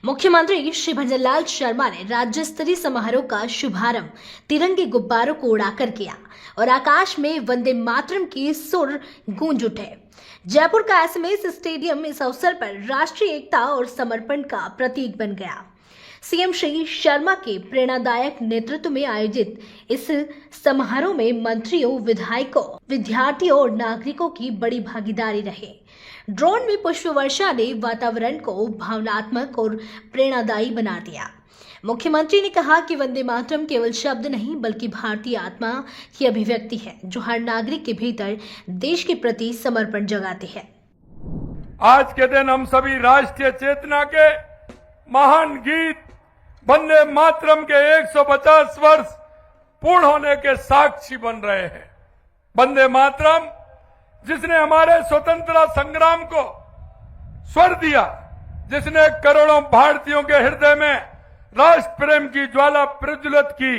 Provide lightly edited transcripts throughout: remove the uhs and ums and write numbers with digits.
मुख्यमंत्री श्री भजनलाल शर्मा ने राज्य स्तरीय समारोह का शुभारंभ तिरंगे गुब्बारों को उड़ाकर किया और आकाश में वंदे मातरम की सुर गूंज उठे। जयपुर का एसएमएस स्टेडियम इस अवसर पर राष्ट्रीय एकता और समर्पण का प्रतीक बन गया। सीएम श्री शर्मा के प्रेरणादायक नेतृत्व में आयोजित इस समारोह में मंत्रियों, विधायकों, विद्यार्थियों और नागरिकों की बड़ी भागीदारी रही। ड्रोन में पुष्प वर्षा ने वातावरण को भावनात्मक और प्रेरणादायी बना दिया। मुख्यमंत्री ने कहा कि वंदे मातरम केवल शब्द नहीं बल्कि भारतीय आत्मा की अभिव्यक्ति है, जो हर नागरिक के भीतर देश के प्रति समर्पण जगाती है। आज के दिन हम सभी राष्ट्रीय चेतना के महान गीत वंदे मातरम के 150 वर्ष पूर्ण होने के साक्षी बन रहे हैं। वंदे मातरम जिसने हमारे स्वतंत्रता संग्राम को स्वर दिया, जिसने करोड़ों भारतीयों के हृदय में राष्ट्र प्रेम की ज्वाला प्रज्वलित की।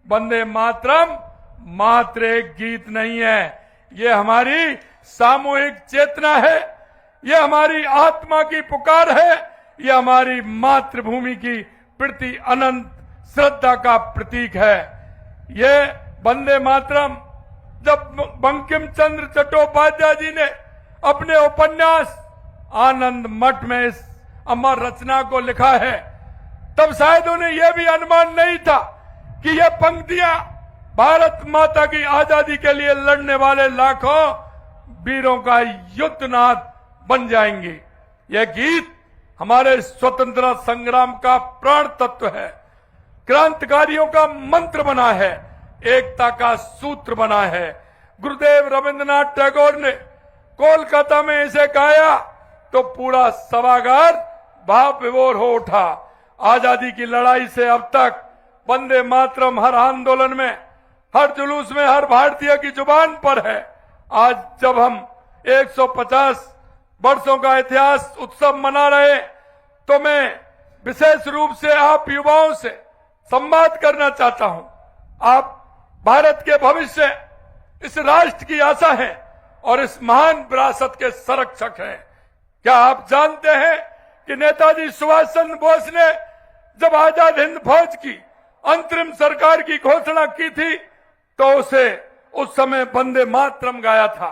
वंदे मातरम मात्र एक गीत नहीं है, ये हमारी सामूहिक चेतना है, ये हमारी आत्मा की पुकार है, ये हमारी मातृभूमि की प्रति अनंत श्रद्धा का प्रतीक है। ये वंदे मातरम जब बंकिम चंद्र चट्टोपाध्याय जी ने अपने उपन्यास आनंद मठ में इस अमर रचना को लिखा है, तब शायद उन्हें यह भी अनुमान नहीं था कि ये पंक्तियां भारत माता की आजादी के लिए लड़ने वाले लाखों वीरों का युद्धनाद बन जाएंगी। यह गीत हमारे स्वतंत्रता संग्राम का प्राण तत्व है, क्रांतिकारियों का मंत्र बना है, एकता का सूत्र बना है। गुरुदेव रविंद्रनाथ टैगोर ने कोलकाता में इसे गाया तो पूरा सभागार भाव विभोर हो उठा। आजादी की लड़ाई से अब तक वंदे मातरम हर आंदोलन में, हर जुलूस में, हर भारतीय की जुबान पर है। आज जब हम 150 वर्षों का इतिहास उत्सव मना रहे, तो मैं विशेष रूप से आप युवाओं से संवाद करना चाहता हूं। आप भारत के भविष्य, इस राष्ट्र की आशा हैं और इस महान विरासत के संरक्षक हैं। क्या आप जानते हैं कि नेताजी सुभाष चंद्र बोस ने जब आजाद हिंद फौज की अंतरिम सरकार की घोषणा की थी, तो उसे उस समय वंदे मातरम गाया था।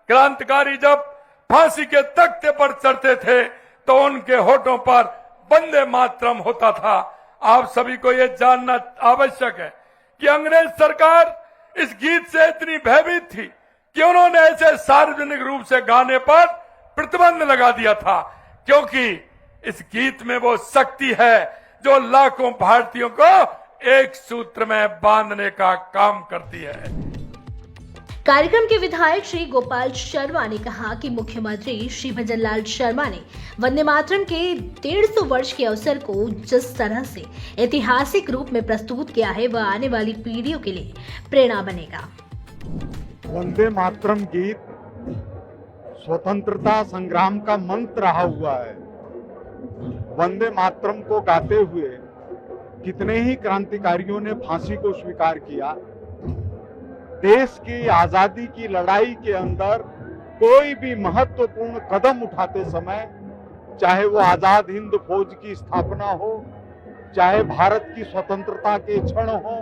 क्रांतिकारी जब फांसी के तख्ते पर चढ़ते थे तो उनके होठों पर वंदे मातरम होता था। आप सभी को यह जानना आवश्यक है कि अंग्रेज सरकार इस गीत से इतनी भयभीत थी कि उन्होंने ऐसे सार्वजनिक रूप से गाने पर प्रतिबंध लगा दिया था, क्योंकि इस गीत में वो शक्ति है जो लाखों भारतीयों को एक सूत्र में बांधने का काम करती है। कार्यक्रम के विधायक श्री गोपाल शर्मा ने कहा कि मुख्यमंत्री श्री भजनलाल शर्मा ने वंदे मातरम के 150 वर्ष के अवसर को जिस तरह से ऐतिहासिक रूप में प्रस्तुत किया है, वह आने वाली पीढ़ियों के लिए प्रेरणा बनेगा। वंदे मातरम गीत स्वतंत्रता संग्राम का मंत्र रहा हुआ है। वंदे मातरम को गाते हुए कितने ही क्रांतिकारियों ने फांसी को स्वीकार किया। देश की आजादी की लड़ाई के अंदर कोई भी महत्वपूर्ण कदम उठाते समय, चाहे वो आजाद हिंद फौज की स्थापना हो, चाहे भारत की स्वतंत्रता के क्षण हो,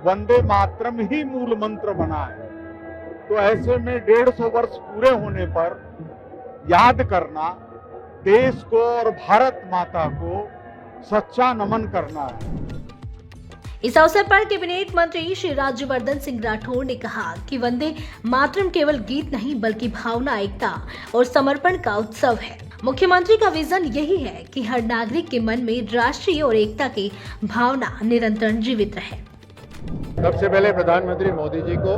वंदे मातरम ही मूल मंत्र बना है। तो ऐसे में 150 वर्ष पूरे होने पर याद करना, देश को और भारत माता को सच्चा नमन करना है। इस अवसर पर कैबिनेट मंत्री श्री राज्यवर्धन सिंह राठौड़ ने कहा कि वंदे मातरम केवल गीत नहीं बल्कि भावना, एकता और समर्पण का उत्सव है। मुख्यमंत्री का विजन यही है कि हर नागरिक के मन में राष्ट्रीय और एकता की भावना निरंतर जीवित रहे। सबसे पहले प्रधानमंत्री मोदी जी को,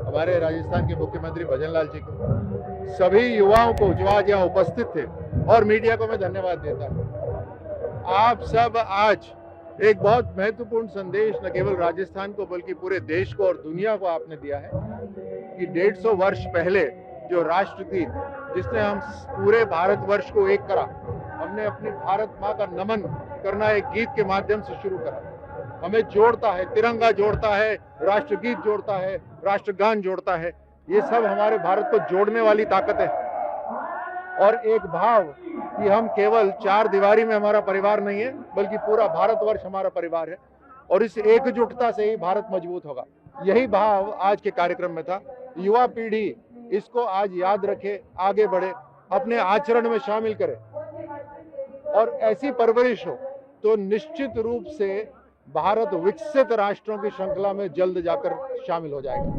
हमारे राजस्थान के मुख्यमंत्री भजनलाल जी को, सभी युवाओं को जो आज यहाँ उपस्थित थे और मीडिया को मैं धन्यवाद देता हूँ। आप सब आज एक बहुत महत्वपूर्ण संदेश न केवल राजस्थान को बल्कि पूरे देश को और दुनिया को आपने दिया है कि 150 वर्ष पहले जो राष्ट्रगीत जिसने हम पूरे भारतवर्ष को एक करा, हमने अपनी भारत माँ का नमन करना एक गीत के माध्यम से शुरू करा। हमें जोड़ता है, तिरंगा जोड़ता है, राष्ट्रगीत जोड़ता है, राष्ट्रगान जोड़ता है। ये सब हमारे भारत को जोड़ने वाली ताकत है और एक भाव कि हम केवल चार दीवारी में हमारा परिवार नहीं है, बल्कि पूरा भारतवर्ष हमारा परिवार है और इस एकजुटता से ही भारत मजबूत होगा। यही भाव आज के कार्यक्रम में था। युवा पीढ़ी इसको आज याद रखे, आगे बढ़े, अपने आचरण में शामिल करे और ऐसी परवरिश हो तो निश्चित रूप से भारत विकसित राष्ट्रों की श्रृंखला में जल्द जाकर शामिल हो जाएगा।